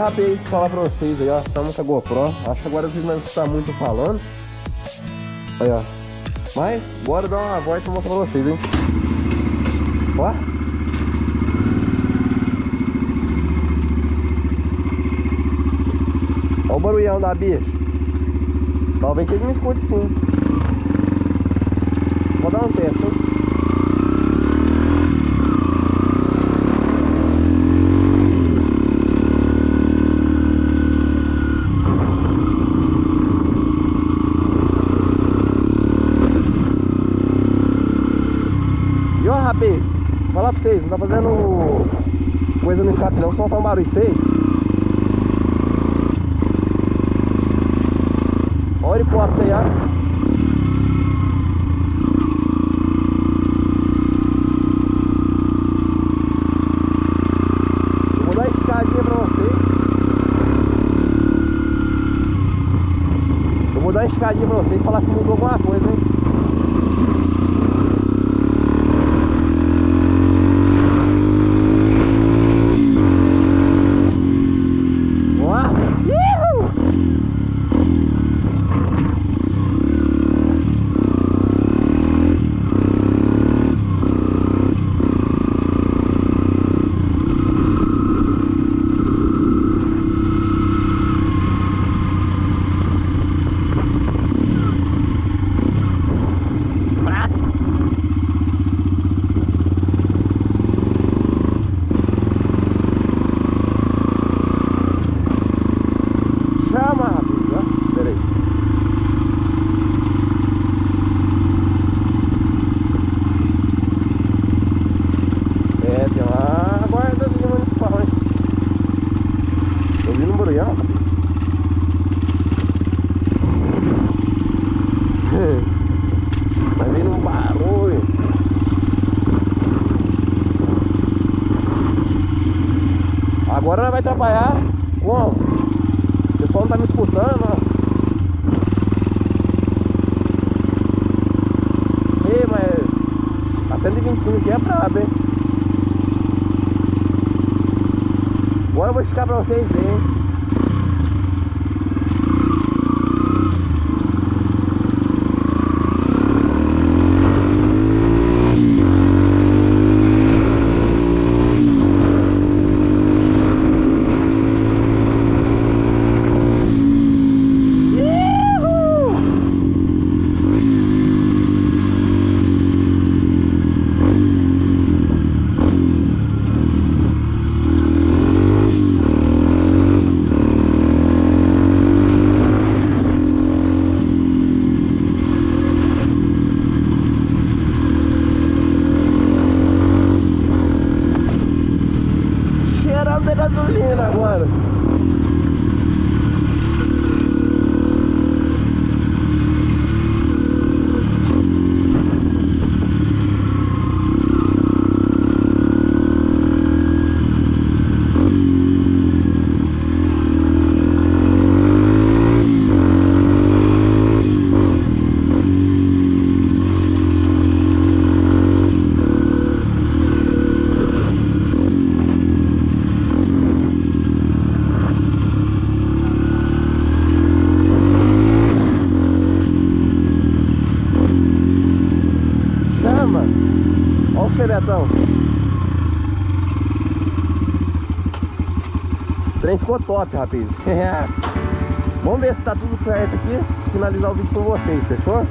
rapaz, falar pra vocês aí, ó. Estamos com a GoPro. Acho que agora vocês não vão estar muito falando. Aí, ó. Mas, bora dar uma volta pra mostrar pra vocês, hein. Ó. Ó o barulhão da bicha. Talvez vocês me escutem sim. Vou dar um teste, hein. E ó, rapaz, falar pra vocês, não tá fazendo coisa no escape não, só faz um barulho feio. Olha o helicóptero aí, ó. Eu vou dar uma escadinha pra vocês. Eu vou dar uma escadinha pra vocês, falar se mudou alguma coisa, hein. Vai vindo um barulho. Agora nós vai trabalhar como? O pessoal não tá me escutando, ó. Ei, mas a 125 aqui é brabo, hein? Agora eu vou esticar pra vocês verem, hein? De gasolina agora. Olha o xeretão. O trem ficou top, rapaz. Vamos ver se tá tudo certo aqui. Finalizar o vídeo com vocês, fechou?